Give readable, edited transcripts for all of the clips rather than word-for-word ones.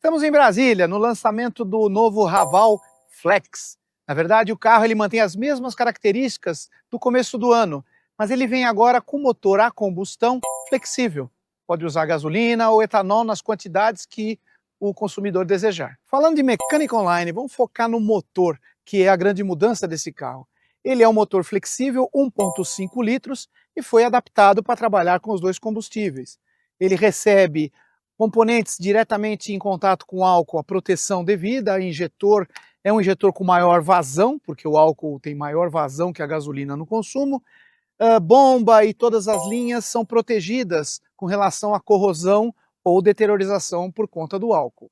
Estamos em Brasília, no lançamento do novo Raval Flex. Na verdade, o carro ele mantém as mesmas características do começo do ano, mas ele vem agora com motor a combustão flexível. Pode usar gasolina ou etanol nas quantidades que o consumidor desejar. Falando de mecânica online, vamos focar no motor, que é a grande mudança desse carro. Ele é um motor flexível 1,5 litros e foi adaptado para trabalhar com os dois combustíveis. Ele recebe componentes diretamente em contato com o álcool, a proteção devida, injetor é um injetor com maior vazão, porque o álcool tem maior vazão que a gasolina no consumo, bomba e todas as linhas são protegidas com relação à corrosão ou deteriorização por conta do álcool.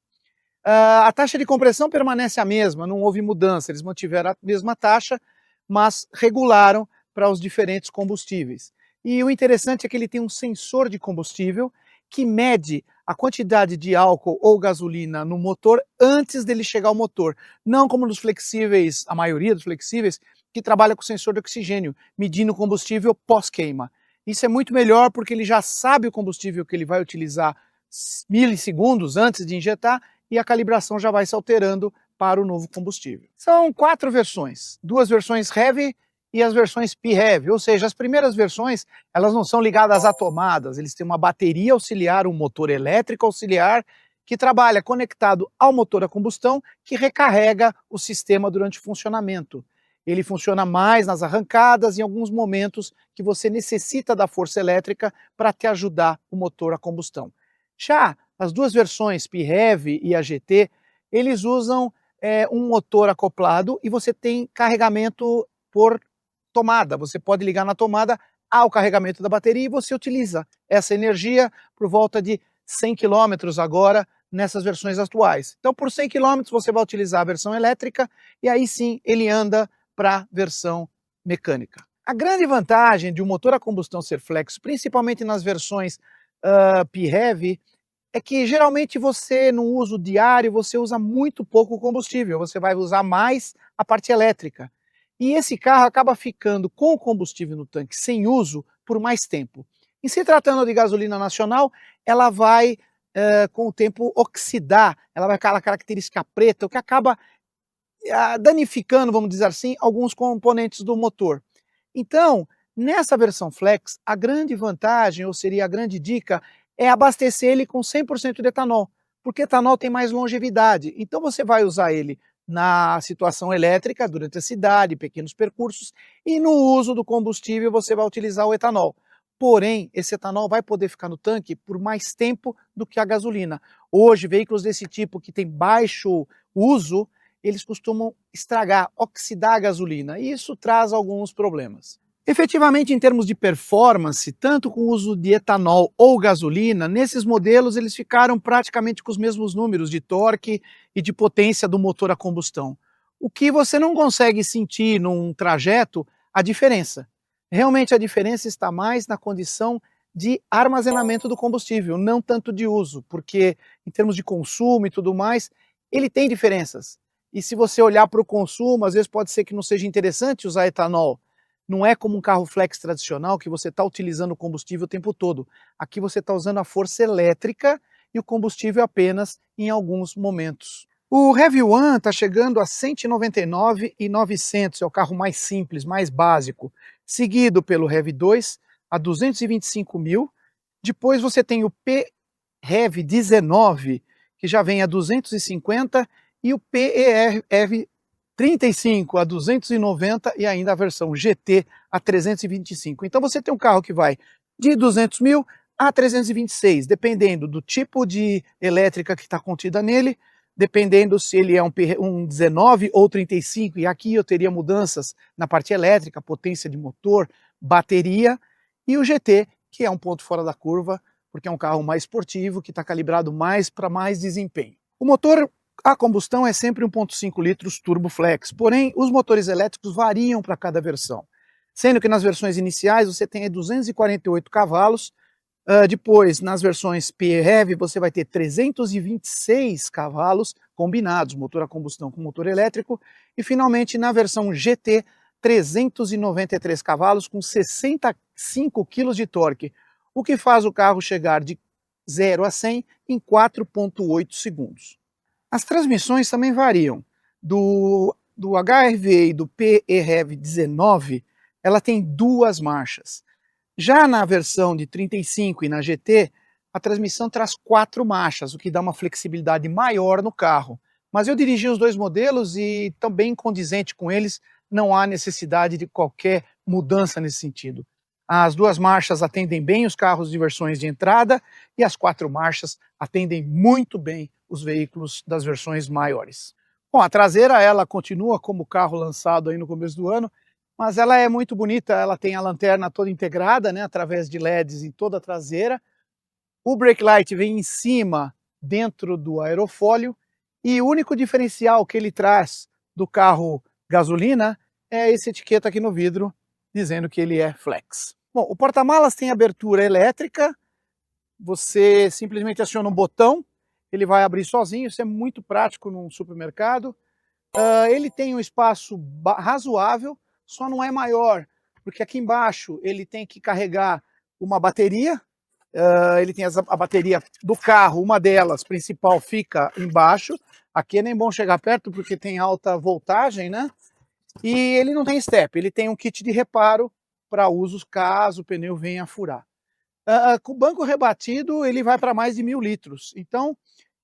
A taxa de compressão permanece a mesma, não houve mudança, eles mantiveram a mesma taxa, mas regularam para os diferentes combustíveis. E o interessante é que ele tem um sensor de combustível que mede a quantidade de álcool ou gasolina no motor antes dele chegar ao motor. Não como nos flexíveis, a maioria dos flexíveis, que trabalha com sensor de oxigênio, medindo o combustível pós-queima. Isso é muito melhor porque ele já sabe o combustível que ele vai utilizar milissegundos antes de injetar e a calibração já vai se alterando para o novo combustível. São 4 versões, 2 versões Heavy e as versões PHEV, ou seja, as primeiras versões elas não são ligadas a tomadas, eles têm uma bateria auxiliar, um motor elétrico auxiliar que trabalha conectado ao motor a combustão que recarrega o sistema durante o funcionamento. Ele funciona mais nas arrancadas, em alguns momentos que você necessita da força elétrica para te ajudar o motor a combustão. Já as 2 versões PHEV e a GT, eles usam um motor acoplado e você tem carregamento por tomada. Você pode ligar na tomada ao carregamento da bateria e você utiliza essa energia por volta de 100 km agora nessas versões atuais. Então por 100 km você vai utilizar a versão elétrica e aí sim ele anda para a versão mecânica. A grande vantagem de um motor a combustão ser flex, principalmente nas versões PHEV, é que geralmente você no uso diário você usa muito pouco combustível, você vai usar mais a parte elétrica. E esse carro acaba ficando com o combustível no tanque sem uso por mais tempo. Em se tratando de gasolina nacional, ela vai com o tempo oxidar, ela vai com aquela característica preta, o que acaba danificando, vamos dizer assim, alguns componentes do motor. Então, nessa versão Flex, a grande vantagem, ou seria a grande dica, é abastecer ele com 100% de etanol, porque etanol tem mais longevidade. Então você vai usar ele na situação elétrica, durante a cidade, pequenos percursos, e no uso do combustível você vai utilizar o etanol. Porém, esse etanol vai poder ficar no tanque por mais tempo do que a gasolina. Hoje, veículos desse tipo que tem baixo uso, eles costumam estragar, oxidar a gasolina, e isso traz alguns problemas. Efetivamente, em termos de performance, tanto com o uso de etanol ou gasolina, nesses modelos eles ficaram praticamente com os mesmos números de torque e de potência do motor a combustão. O que você não consegue sentir num trajeto, a diferença. Realmente a diferença está mais na condição de armazenamento do combustível, não tanto de uso, porque em termos de consumo e tudo mais, ele tem diferenças. E se você olhar para o consumo, às vezes pode ser que não seja interessante usar etanol. Não é como um carro flex tradicional que você está utilizando o combustível o tempo todo. Aqui você está usando a força elétrica e o combustível apenas em alguns momentos. O Heavy One está chegando a 199.900, é o carro mais simples, mais básico. Seguido pelo Heavy 2 a 225 mil. Depois você tem o PHEV 19, que já vem a 250, e o PHEV 35 a 290 e ainda a versão GT a 325. Então você tem um carro que vai de 200 mil a 326, dependendo do tipo de elétrica que está contida nele, dependendo se ele é um 19 ou 35, e aqui eu teria mudanças na parte elétrica, potência de motor, bateria, e o GT, que é um ponto fora da curva, porque é um carro mais esportivo, que está calibrado mais para mais desempenho. O motor a combustão é sempre 1,5 litros turbo flex, porém os motores elétricos variam para cada versão, sendo que nas versões iniciais você tem 248 cavalos, depois nas versões PHEV você vai ter 326 cavalos combinados, motor a combustão com motor elétrico, e finalmente na versão GT 393 cavalos com 65 kg de torque, o que faz o carro chegar de 0 a 100 em 4,8 segundos. As transmissões também variam. Do HR-V e do PEREV 19, ela tem 2 marchas. Já na versão de 35 e na GT, a transmissão traz 4 marchas, o que dá uma flexibilidade maior no carro. Mas eu dirigi os 2 modelos e estão bem condizente com eles, não há necessidade de qualquer mudança nesse sentido. As 2 marchas atendem bem os carros de versões de entrada e as 4 marchas atendem muito bem os veículos das versões maiores. Bom, a traseira ela continua como carro lançado aí no começo do ano, mas ela é muito bonita, ela tem a lanterna toda integrada, né, através de LEDs em toda a traseira. O brake light vem em cima, dentro do aerofólio, e o único diferencial que ele traz do carro gasolina é essa etiqueta aqui no vidro, dizendo que ele é flex. Bom, o porta-malas tem abertura elétrica, você simplesmente aciona um botão, ele vai abrir sozinho, isso é muito prático num supermercado. Ele tem um espaço razoável, só não é maior, porque aqui embaixo ele tem que carregar uma bateria, ele tem a bateria do carro, uma delas, principal, fica embaixo. Aqui é nem bom chegar perto porque tem alta voltagem, né? E ele não tem step, ele tem um kit de reparo para usos caso o pneu venha a furar. Com o banco rebatido, ele vai para mais de 1000 litros, então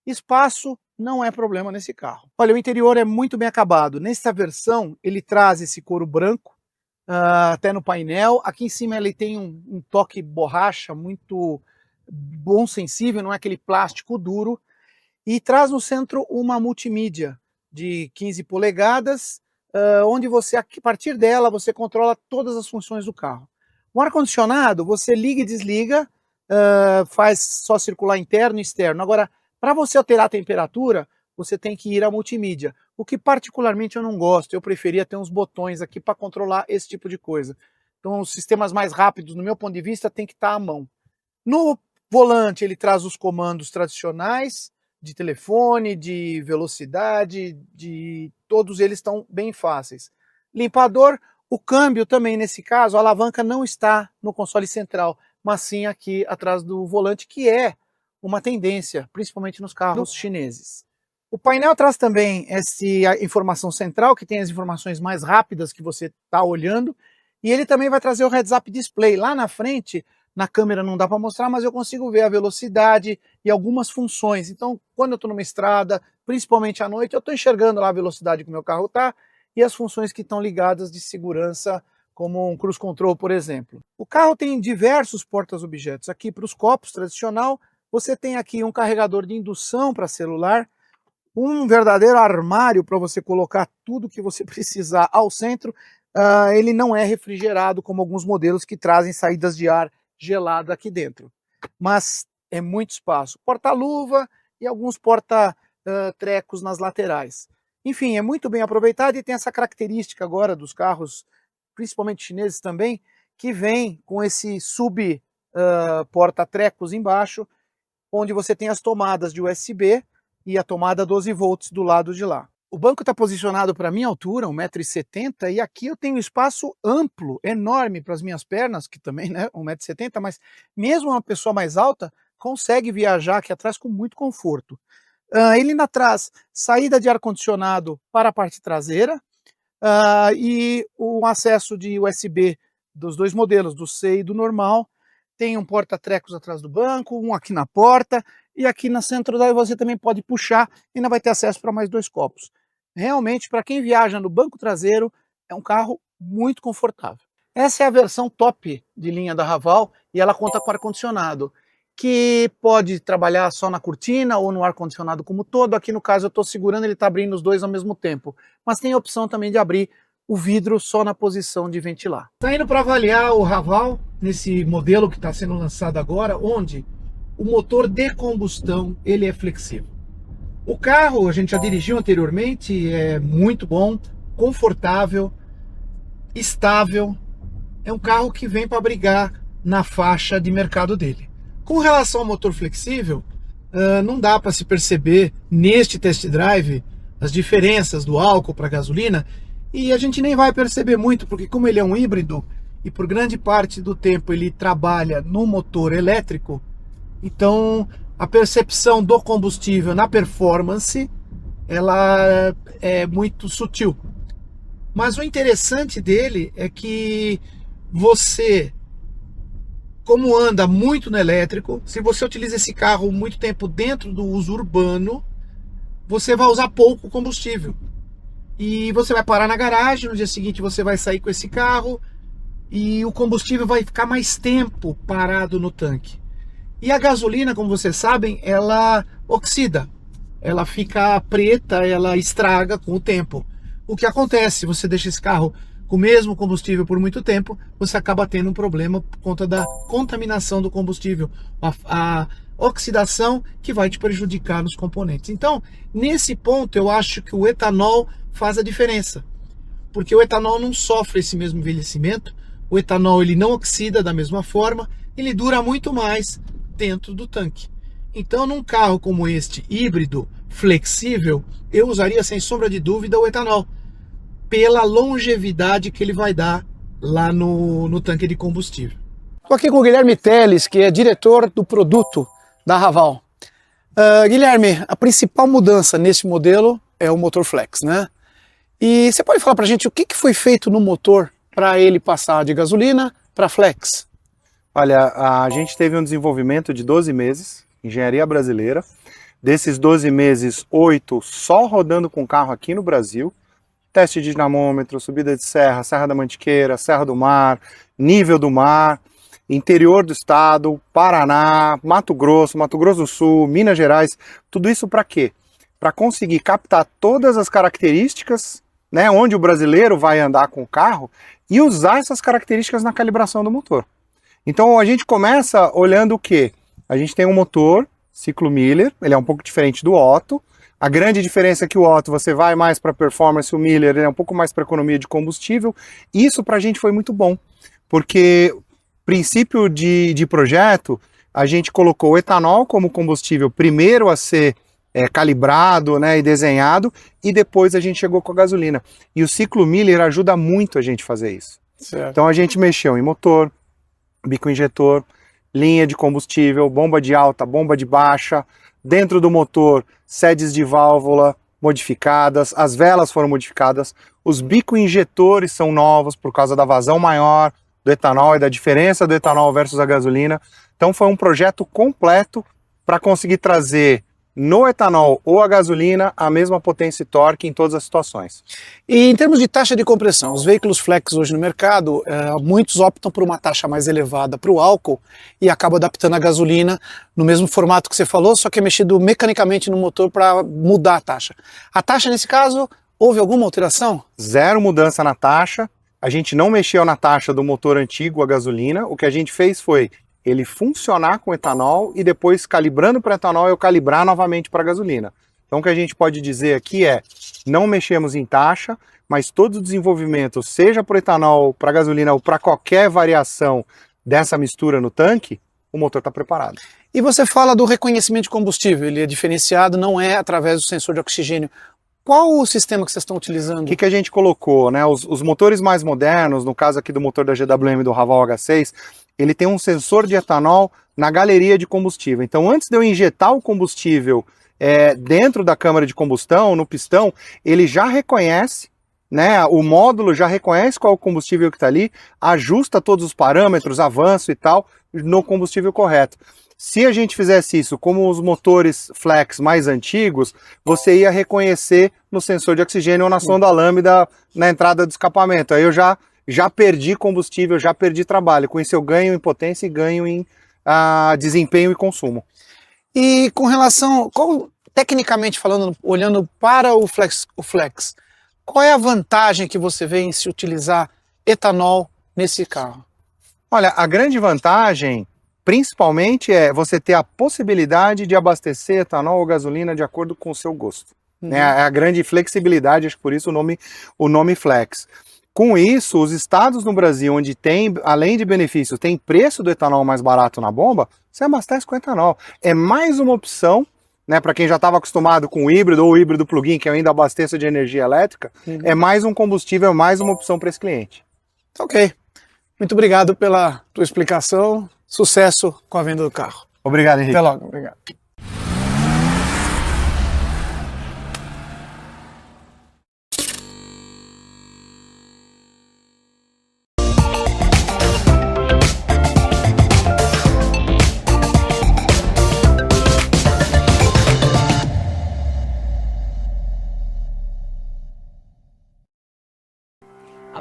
espaço não é problema nesse carro. Olha, o interior é muito bem acabado. Nessa versão, ele traz esse couro branco, até no painel. Aqui em cima ele tem um toque borracha muito bom, sensível, não é aquele plástico duro. E traz no centro uma multimídia de 15 polegadas, onde você, a partir dela, você controla todas as funções do carro. O ar-condicionado, você liga e desliga, faz só circular interno e externo. Agora, para você alterar a temperatura, você tem que ir à multimídia, o que particularmente eu não gosto. Eu preferia ter uns botões aqui para controlar esse tipo de coisa. Então, os sistemas mais rápidos, no meu ponto de vista, tem que estar à mão. No volante, ele traz os comandos tradicionais, de telefone, de velocidade, todos eles estão bem fáceis. Limpador, o câmbio também, nesse caso, a alavanca não está no console central, mas sim aqui atrás do volante, que é uma tendência, principalmente nos carros chineses. O painel traz também essa informação central, que tem as informações mais rápidas que você está olhando, e ele também vai trazer o heads-up display. Lá na frente, na câmera não dá para mostrar, mas eu consigo ver a velocidade e algumas funções. Então, quando eu estou numa estrada, principalmente à noite, eu estou enxergando lá a velocidade que o meu carro está e as funções que estão ligadas de segurança, como um cruise control, por exemplo. O carro tem diversos portas-objetos. Aqui para os copos, tradicional, você tem aqui um carregador de indução para celular, um verdadeiro armário para você colocar tudo que você precisar ao centro. Ele não é refrigerado como alguns modelos que trazem saídas de ar gelado aqui dentro, mas é muito espaço. Porta-luva e alguns porta-trecos nas laterais. Enfim, é muito bem aproveitado e tem essa característica agora dos carros, principalmente chineses também, que vem com esse porta-trecos embaixo, onde você tem as tomadas de USB e a tomada 12 volts do lado de lá. O banco está posicionado para a minha altura, 1,70 m, e aqui eu tenho um espaço amplo, enorme para as minhas pernas, que também, né, 1,70 m, mas mesmo uma pessoa mais alta consegue viajar aqui atrás com muito conforto. Ele ainda traz saída de ar-condicionado para a parte traseira e o acesso de USB dos 2 modelos, do C e do normal. Tem um porta-trecos atrás do banco, um aqui na porta, e aqui no centro daí você também pode puxar e ainda vai ter acesso para mais 2 copos. Realmente, para quem viaja no banco traseiro, é um carro muito confortável. Essa é a versão top de linha da Haval e ela conta com ar-condicionado, que pode trabalhar só na cortina ou no ar-condicionado como todo. Aqui no caso eu estou segurando, ele está abrindo os 2 ao mesmo tempo, mas tem a opção também de abrir o vidro só na posição de ventilar. Está indo para avaliar o Haval nesse modelo que está sendo lançado agora, onde o motor de combustão ele é flexível. O carro a gente já dirigiu anteriormente, é muito bom, confortável, estável. É um carro que vem para brigar na faixa de mercado dele. Com relação ao motor flexível, não dá para se perceber neste test drive as diferenças do álcool para a gasolina. E a gente nem vai perceber muito, porque como ele é um híbrido e por grande parte do tempo ele trabalha no motor elétrico, então a percepção do combustível na performance ela é muito sutil. Mas o interessante dele é que você, como anda muito no elétrico, se você utiliza esse carro muito tempo dentro do uso urbano, você vai usar pouco combustível. E você vai parar na garagem, no dia seguinte você vai sair com esse carro e o combustível vai ficar mais tempo parado no tanque. E a gasolina, como vocês sabem, ela oxida, ela fica preta, ela estraga com o tempo. O que acontece se você deixa esse carro com o mesmo combustível por muito tempo, você acaba tendo um problema por conta da contaminação do combustível, a oxidação que vai te prejudicar nos componentes. Então, nesse ponto, eu acho que o etanol faz a diferença, porque o etanol não sofre esse mesmo envelhecimento, o etanol ele não oxida da mesma forma, ele dura muito mais dentro do tanque. Então, num carro como este, híbrido, flexível, eu usaria sem sombra de dúvida o etanol, pela longevidade que ele vai dar lá no tanque de combustível. Estou aqui com o Guilherme Teles, que é diretor do produto da Raval. Guilherme, a principal mudança nesse modelo é o motor flex, né? E você pode falar para a gente o que foi feito no motor para ele passar de gasolina para flex? Olha, a gente teve um desenvolvimento de 12 meses, engenharia brasileira. Desses 12 meses, 8 só rodando com carro aqui no Brasil. Teste de dinamômetro, subida de serra, Serra da Mantiqueira, Serra do Mar, nível do mar, interior do estado, Paraná, Mato Grosso do Sul, Minas Gerais. Tudo isso para quê? Para conseguir captar todas as características, né, onde o brasileiro vai andar com o carro e usar essas características na calibração do motor. Então a gente começa olhando o quê? A gente tem um motor ciclo Miller, ele é um pouco diferente do Otto. A grande diferença é que o Otto você vai mais para performance, o Miller ele é um pouco mais para economia de combustível. Isso para a gente foi muito bom, porque princípio de projeto, a gente colocou o etanol como combustível primeiro a ser calibrado, né, e desenhado, e depois a gente chegou com a gasolina. E o ciclo Miller ajuda muito a gente a fazer isso. Certo. Então a gente mexeu em motor, bico injetor, linha de combustível, bomba de alta, bomba de baixa, dentro do motor, sedes de válvula modificadas, as velas foram modificadas, os bico injetores são novos por causa da vazão maior do etanol e da diferença do etanol versus a gasolina. Então foi um projeto completo para conseguir trazer no etanol ou a gasolina a mesma potência e torque em todas as situações. E em termos de taxa de compressão, os veículos flex hoje no mercado, muitos optam por uma taxa mais elevada para o álcool e acabam adaptando a gasolina no mesmo formato que você falou, só que é mexido mecanicamente no motor para mudar a taxa. A taxa nesse caso, houve alguma alteração? Zero mudança na taxa, a gente não mexeu na taxa do motor antigo a gasolina, o que a gente fez foi ele funcionar com etanol e depois calibrando para etanol eu calibrar novamente para gasolina. Então o que a gente pode dizer aqui é, não mexemos em taxa, mas todo o desenvolvimento, seja para etanol, para gasolina ou para qualquer variação dessa mistura no tanque, o motor está preparado. E você fala do reconhecimento de combustível, ele é diferenciado, não é através do sensor de oxigênio. Qual o sistema que vocês estão utilizando? O que a gente colocou, né? Os motores mais modernos, no caso aqui do motor da GWM do Raval H6, ele tem um sensor de etanol na galeria de combustível. Então, antes de eu injetar o combustível dentro da câmara de combustão, no pistão, ele já reconhece, né? O módulo já reconhece qual é o combustível que está ali, ajusta todos os parâmetros, avanço e tal, no combustível correto. Se a gente fizesse isso como os motores flex mais antigos, você ia reconhecer no sensor de oxigênio ou na sonda lambda na entrada do escapamento. Aí eu já perdi combustível, já perdi trabalho. Com isso eu ganho em potência e ganho em desempenho e consumo. E com relação, tecnicamente falando, olhando para o flex, qual é a vantagem que você vê em se utilizar etanol nesse carro? Olha, a grande vantagem principalmente é você ter a possibilidade de abastecer etanol ou gasolina de acordo com o seu gosto. É a grande flexibilidade, acho que por isso o nome flex. Com isso, os estados no Brasil onde tem, além de benefícios, tem preço do etanol mais barato na bomba, você abastece com etanol. É mais uma opção, né, para quem já estava acostumado com o híbrido ou o híbrido plug-in, que eu ainda abasteço de energia elétrica, é mais um combustível, mais uma opção para esse cliente. Ok. Muito obrigado pela tua explicação. Sucesso com a venda do carro. Obrigado, Henrique. Até logo. Obrigado.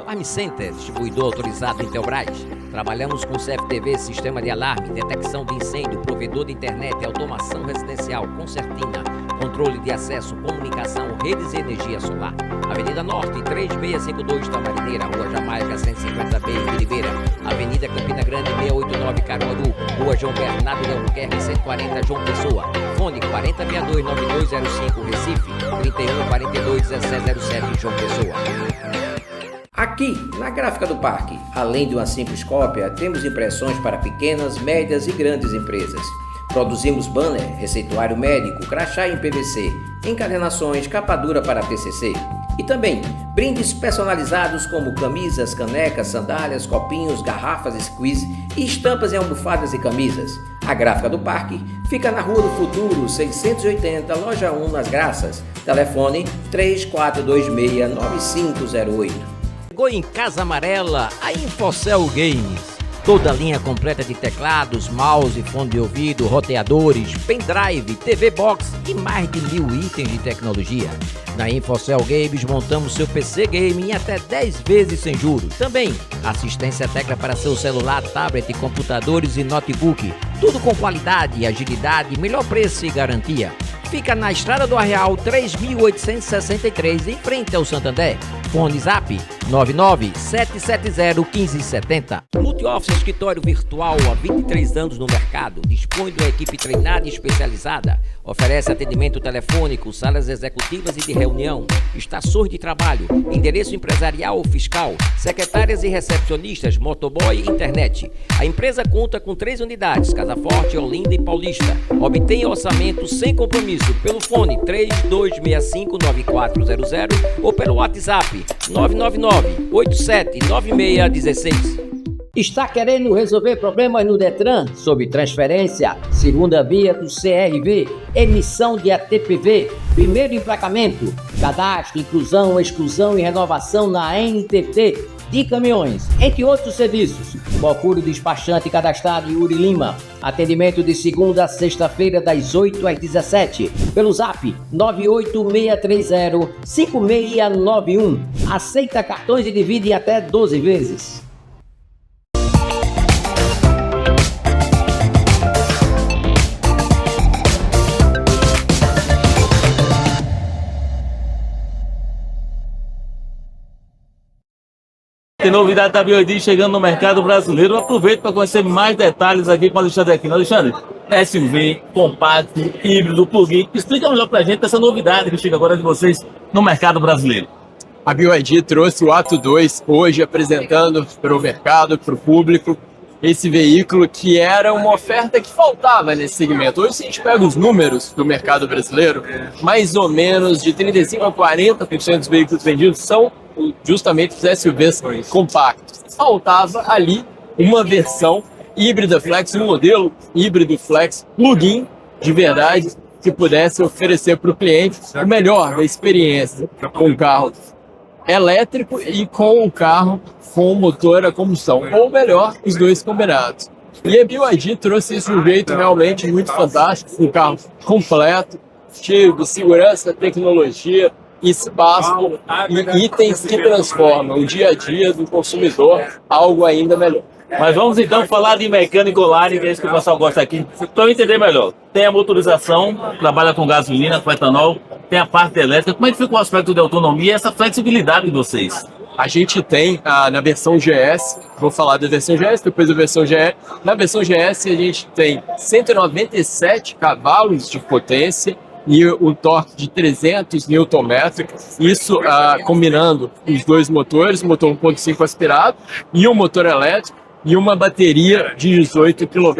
Alarme Center, distribuidor autorizado Intelbras. Trabalhamos com CFTV, sistema de alarme, detecção de incêndio, provedor de internet, automação residencial, concertina, controle de acesso, comunicação, redes e energia solar. Avenida Norte, 3652 Tamarineira, Rua Jamaica, 150B, em Ribeira. Avenida Campina Grande, 689 Caruaru, Rua João Bernardo de Albuquerque, 140 João Pessoa. Fone 4062-9205 Recife, 3142-1707 João Pessoa. Aqui, na Gráfica do Parque, além de uma simples cópia, temos impressões para pequenas, médias e grandes empresas. Produzimos banner, receituário médico, crachá em PVC, encadernações, capa dura para TCC. E também brindes personalizados como camisas, canecas, sandálias, copinhos, garrafas squeeze e estampas em almofadas e camisas. A Gráfica do Parque fica na Rua do Futuro, 680, Loja 1, Nas Graças. Telefone 3426-9508. Chegou em Casa Amarela a Infocel Games. Toda a linha completa de teclados, mouse, fone de ouvido, roteadores, pendrive, TV Box e mais de 1000 itens de tecnologia. Na Infocel Games montamos seu PC Game em até 10 vezes sem juros. Também assistência técnica para seu celular, tablet, computadores e notebook. Tudo com qualidade, agilidade, melhor preço e garantia. Fica na Estrada do Arreal 3863, em frente ao Santander. Fone Zap 997701570. Multioffice Escritório Virtual há 23 anos no mercado. Dispõe de uma equipe treinada e especializada. Oferece atendimento telefônico, salas executivas e de reunião, estações de trabalho, endereço empresarial ou fiscal, secretárias e recepcionistas, motoboy e internet. A empresa conta com 3 unidades, Casa Forte, Olinda e Paulista. Obtenha orçamento sem compromisso pelo fone 3265-9400 ou pelo WhatsApp 999-879616. Está querendo resolver problemas no Detran sobre transferência, segunda via do CRV, emissão de ATPV, primeiro emplacamento, cadastro, inclusão, exclusão e renovação na NTT de caminhões, entre outros serviços? Procure o despachante cadastrado Yuri Lima. Atendimento de segunda a sexta-feira das 8 às 17. Pelo Zap 98630-5691. Aceita cartões e divide em até 12 vezes. Tem novidade da BYD chegando no mercado brasileiro. Aproveito para conhecer mais detalhes aqui com o Alexandre Aquino. Alexandre, SUV, compacto, híbrido, plug-in. Explica melhor para a gente essa novidade que chega agora de vocês no mercado brasileiro. A BYD trouxe o Atto 2 hoje, apresentando para o mercado, para o público, esse veículo que era uma oferta que faltava nesse segmento. Hoje, se a gente pega os números do mercado brasileiro, mais ou menos de 35% a 40% dos veículos vendidos são justamente os SUVs compactos. Faltava ali uma versão híbrida flex, um modelo híbrido flex plug-in de verdade que pudesse oferecer para o cliente o melhor da experiência com o carro elétrico e com o carro com motor a combustão, ou melhor, os dois combinados. E a BYD trouxe isso de um jeito realmente muito fantástico, um carro completo, cheio de segurança, tecnologia, espaço e itens que transformam o dia a dia do consumidor algo ainda melhor. Mas vamos então falar de mecânica online, que é isso que o pessoal gosta aqui. Para eu entender melhor, tem a motorização, trabalha com gasolina, com etanol, tem a parte elétrica. Como é que fica o aspecto de autonomia e essa flexibilidade de vocês? A gente tem na versão GS, vou falar da versão GS, depois da versão GE. Na versão GS a gente tem 197 cavalos de potência e um torque de 300 Nm, isso combinando os dois motores, motor 1.5 aspirado e um motor elétrico e uma bateria de 18 kW.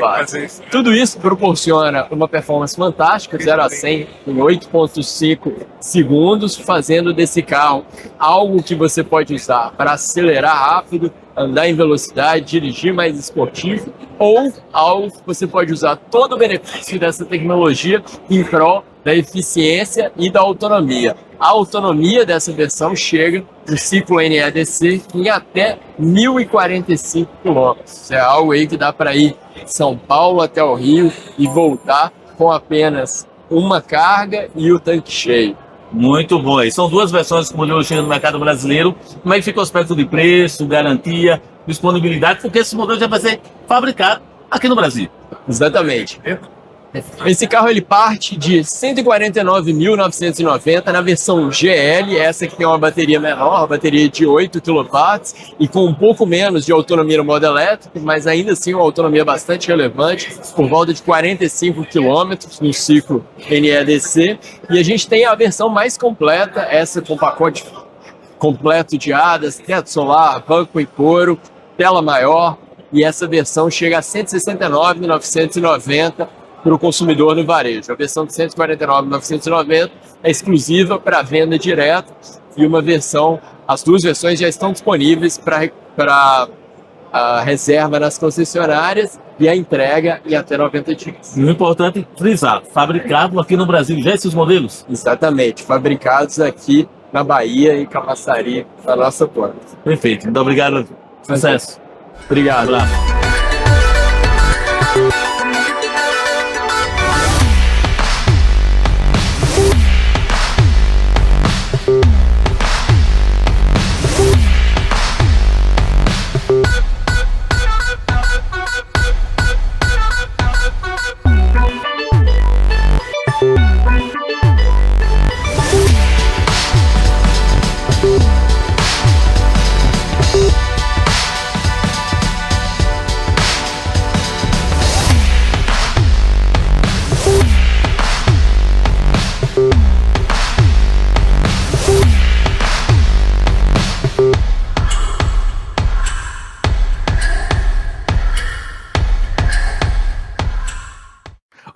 Tudo isso proporciona uma performance fantástica, 0 a 100 em 8.5 segundos, fazendo desse carro algo que você pode usar para acelerar rápido, andar em velocidade, dirigir mais esportivo, ou algo que você pode usar todo o benefício dessa tecnologia em prol da eficiência e da autonomia. A autonomia dessa versão chega no ciclo NEDC em até 1.045 km. É algo aí que dá para ir de São Paulo até o Rio e voltar com apenas uma carga e o tanque cheio. Muito bom. Aí são duas versões que o modelo chega no mercado brasileiro. Como é que fica o aspecto de preço, garantia, disponibilidade? Porque esse modelo já vai ser fabricado aqui no Brasil. Exatamente. Esse carro ele parte de R$ 149.990 na versão GL, essa que tem uma bateria menor, uma bateria de 8 kW e com um pouco menos de autonomia no modo elétrico, mas ainda assim uma autonomia bastante relevante, por volta de 45 km no ciclo NEDC. E a gente tem a versão mais completa, essa com pacote completo de hadas, teto solar, banco e couro, tela maior, e essa versão chega a R$ 169.990 para o consumidor no varejo. A versão de R$ 149.990 é exclusiva para venda direta e as duas versões já estão disponíveis para a reserva nas concessionárias e a entrega em até 90 dias. E o importante é frisar, fabricado aqui no Brasil, já esses modelos? Exatamente, fabricados aqui na Bahia e Camaçari, na nossa planta. Perfeito, muito obrigado. Sucesso. Obrigado. Um abraço.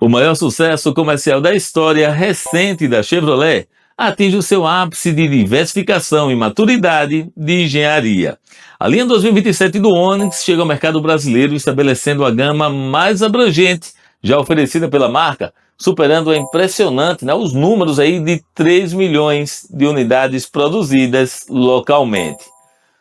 O maior sucesso comercial da história recente da Chevrolet atinge o seu ápice de diversificação e maturidade de engenharia. A linha 2027 do Onix chega ao mercado brasileiro estabelecendo a gama mais abrangente já oferecida pela marca, superando a impressionante, os números aí de 3 milhões de unidades produzidas localmente.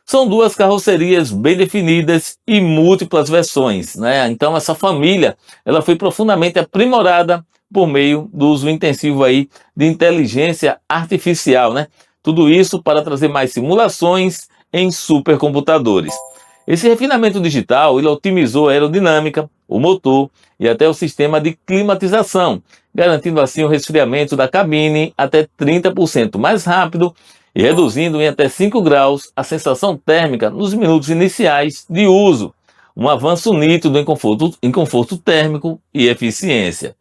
São duas carrocerias bem definidas e múltiplas versões, Então essa família, ela foi profundamente aprimorada por meio do uso intensivo aí de inteligência artificial, Tudo isso para trazer mais simulações em supercomputadores. Esse refinamento digital, ele otimizou a aerodinâmica, o motor e até o sistema de climatização, garantindo assim o resfriamento da cabine até 30% mais rápido e reduzindo em até 5 graus a sensação térmica nos minutos iniciais de uso. Um avanço nítido em conforto térmico e eficiência.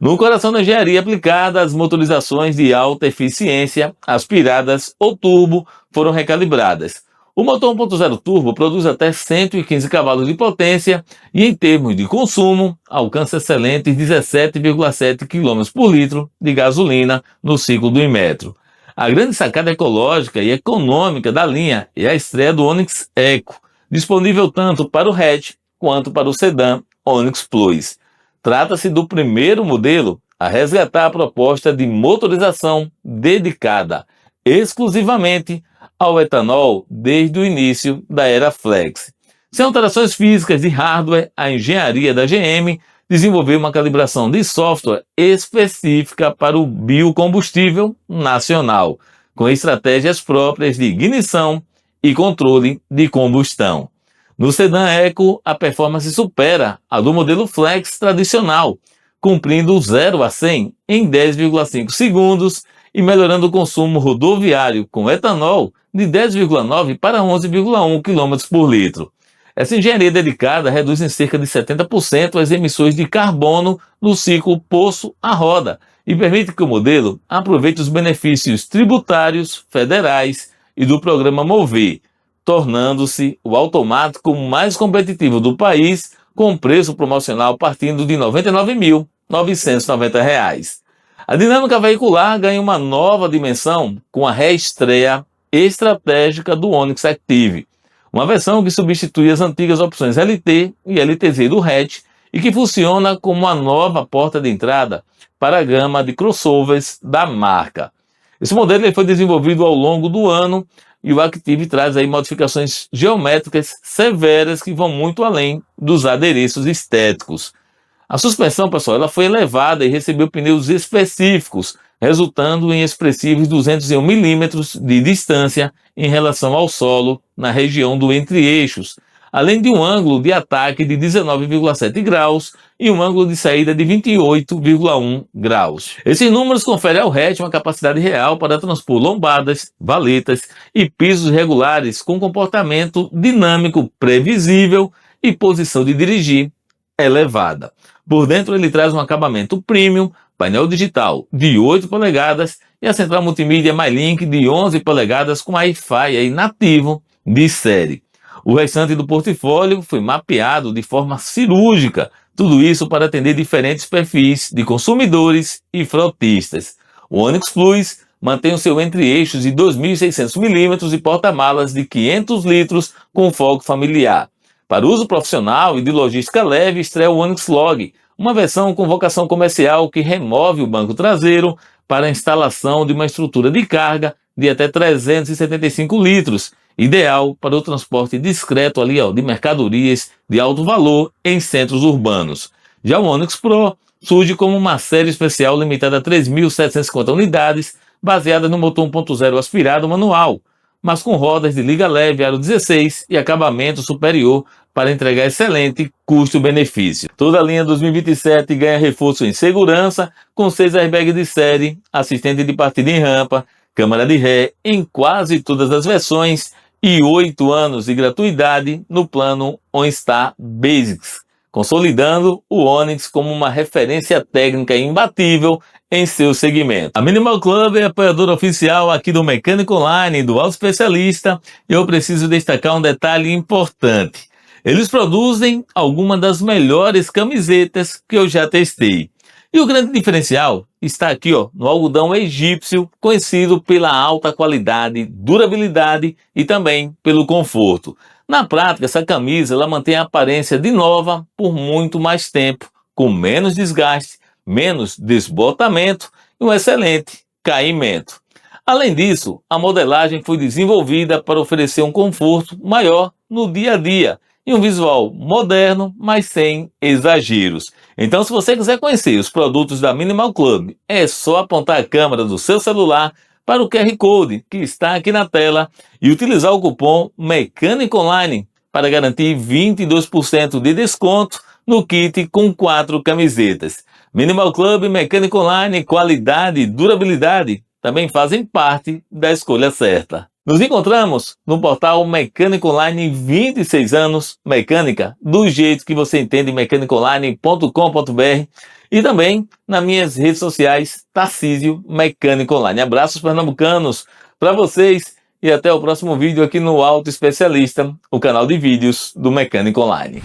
No coração da engenharia aplicada, as motorizações de alta eficiência, aspiradas ou turbo, foram recalibradas. O motor 1.0 turbo produz até 115 cavalos de potência e, em termos de consumo, alcança excelentes 17,7 km por litro de gasolina no ciclo do Inmetro. A grande sacada ecológica e econômica da linha é a estreia do Onix Eco, disponível tanto para o hatch quanto para o sedã Onix Plus. Trata-se do primeiro modelo a resgatar a proposta de motorização dedicada exclusivamente ao etanol desde o início da era Flex. Sem alterações físicas de hardware, a engenharia da GM desenvolveu uma calibração de software específica para o biocombustível nacional, com estratégias próprias de ignição e controle de combustão. No sedã Eco, a performance supera a do modelo Flex tradicional, cumprindo 0 a 100 em 10,5 segundos e melhorando o consumo rodoviário com etanol de 10,9 para 11,1 km por litro. Essa engenharia dedicada reduz em cerca de 70% as emissões de carbono no ciclo poço a roda e permite que o modelo aproveite os benefícios tributários federais e do programa Mover, tornando-se o automático mais competitivo do país, com preço promocional partindo de R$ 99.990. A dinâmica veicular ganha uma nova dimensão com a reestreia estratégica do Onix Active, uma versão que substitui as antigas opções LT e LTZ do hatch e que funciona como uma nova porta de entrada para a gama de crossovers da marca. Esse modelo foi desenvolvido ao longo do ano e o Active traz aí modificações geométricas severas que vão muito além dos adereços estéticos. A suspensão, pessoal, ela foi elevada e recebeu pneus específicos, resultando em expressivos 201 milímetros de distância em relação ao solo na região do entre-eixos, além de um ângulo de ataque de 19,7 graus e um ângulo de saída de 28,1 graus. Esses números conferem ao hatch uma capacidade real para transpor lombadas, valetas e pisos regulares com comportamento dinâmico previsível e posição de dirigir elevada. Por dentro ele traz um acabamento premium, painel digital de 8 polegadas e a central multimídia MyLink de 11 polegadas com Wi-Fi aí nativo de série. O restante do portfólio foi mapeado de forma cirúrgica, tudo isso para atender diferentes perfis de consumidores e frotistas. O Onix Plus mantém o seu entre-eixos de 2.600 mm e porta-malas de 500 litros com foco familiar. Para uso profissional e de logística leve, estreia o Onix Log, uma versão com vocação comercial que remove o banco traseiro para a instalação de uma estrutura de carga de até 375 litros, ideal para o transporte discreto ali, de mercadorias de alto valor em centros urbanos. Já o Onix Pro surge como uma série especial limitada a 3.750 unidades, baseada no motor 1.0 aspirado manual, mas com rodas de liga leve aro 16 e acabamento superior para entregar excelente custo-benefício. Toda a linha 2027 ganha reforço em segurança, com 6 airbags de série, assistente de partida em rampa, câmara de ré em quase todas as versões e 8 anos de gratuidade no plano OnStar Basics, consolidando o Onix como uma referência técnica imbatível em seu segmento. A Minimal Club é apoiadora oficial aqui do Mecânica Online, do Auto Especialista, e eu preciso destacar um detalhe importante. Eles produzem algumas das melhores camisetas que eu já testei. E o grande diferencial está aqui, no algodão egípcio, conhecido pela alta qualidade, durabilidade e também pelo conforto. Na prática, essa camisa ela mantém a aparência de nova por muito mais tempo, com menos desgaste, menos desbotamento e um excelente caimento. Além disso, a modelagem foi desenvolvida para oferecer um conforto maior no dia a dia e um visual moderno, mas sem exageros. Então, se você quiser conhecer os produtos da Minimal Club, é só apontar a câmera do seu celular para o QR Code que está aqui na tela e utilizar o cupom Mecânica Online para garantir 22% de desconto no kit com 4 camisetas. Minimal Club, Mecânica Online, qualidade e durabilidade também fazem parte da escolha certa. Nos encontramos no portal Mecânica Online 26 anos, mecânica do jeito que você entende, mecanicaonline.com.br e também nas minhas redes sociais, Tarcísio Mecânica Online. Abraços pernambucanos para vocês e até o próximo vídeo aqui no Auto Especialista, o canal de vídeos do Mecânica Online.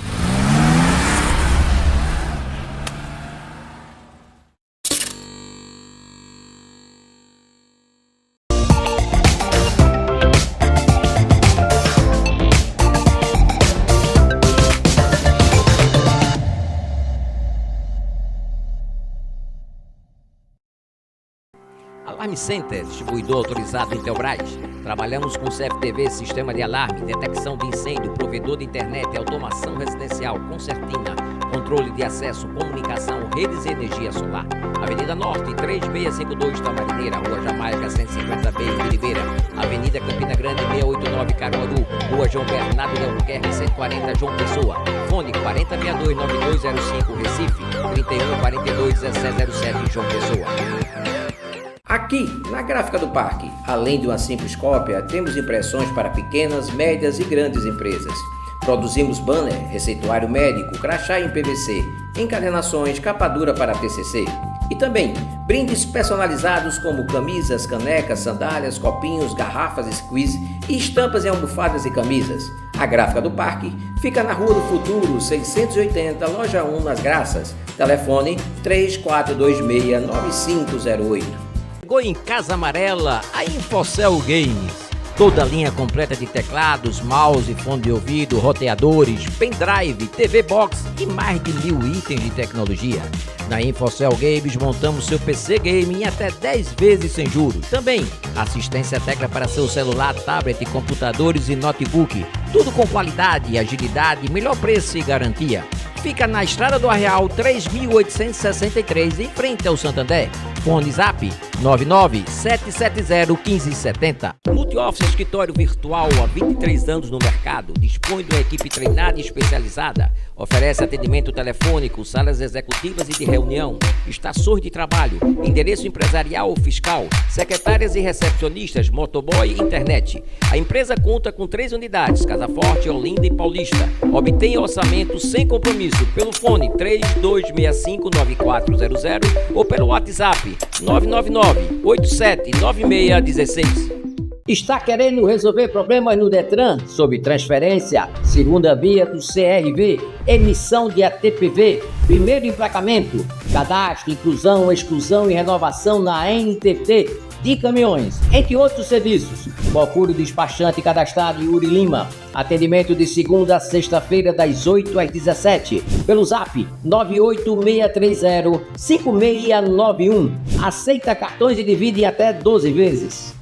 Alarme Center, distribuidor autorizado Intelbras. Trabalhamos com CFTV, sistema de alarme, detecção de incêndio, provedor de internet, automação residencial, concertina, controle de acesso, comunicação, redes e energia solar. Avenida Norte, 3652 Tamarineira, Rua Jamaica, 150B, em Ribeira. Avenida Campina Grande, 689 Caruaru, Rua João Bernardo de Albuquerque, 140 João Pessoa. Fone 4062-9205 Recife, 3142-1707 João Pessoa. Aqui, na Gráfica do Parque, além de uma simples cópia, temos impressões para pequenas, médias e grandes empresas. Produzimos banner, receituário médico, crachá em PVC, encadernações, capa dura para TCC. E também brindes personalizados como camisas, canecas, sandálias, copinhos, garrafas squeeze e estampas em almofadas e camisas. A Gráfica do Parque fica na Rua do Futuro, 680, Loja 1, nas Graças. Telefone 3426-9508. Chegou em Casa Amarela a Infocel Games. Toda a linha completa de teclados, mouse, fone de ouvido, roteadores, pendrive, TV Box e mais de 1000 itens de tecnologia. Na Infocel Games montamos seu PC Game em até 10 vezes sem juros. Também assistência técnica para seu celular, tablet, computadores e notebook. Tudo com qualidade, agilidade, melhor preço e garantia. Fica na Estrada do Arreal 3863, em frente ao Santander. Fone Zap 997701570. Multioffice Escritório Virtual há 23 anos no mercado. Dispõe de uma equipe treinada e especializada. Oferece atendimento telefônico, salas executivas e de reunião, estações de trabalho, endereço empresarial ou fiscal, secretárias e recepcionistas, motoboy e internet. A empresa conta com 3 unidades, Casa Forte, Olinda e Paulista. Obtenha orçamento sem compromisso pelo fone 3265-9400 ou pelo WhatsApp 999-879616. Está querendo resolver problemas no Detran sobre transferência, segunda via do CRV, emissão de ATPV, primeiro emplacamento, cadastro, inclusão, exclusão e renovação na NTT de caminhões, entre outros serviços? Procure o despachante cadastrado Yuri Lima. Atendimento de segunda a sexta-feira das 8 às 17, pelo zap 98630-5691. Aceita cartões e divide em até 12 vezes.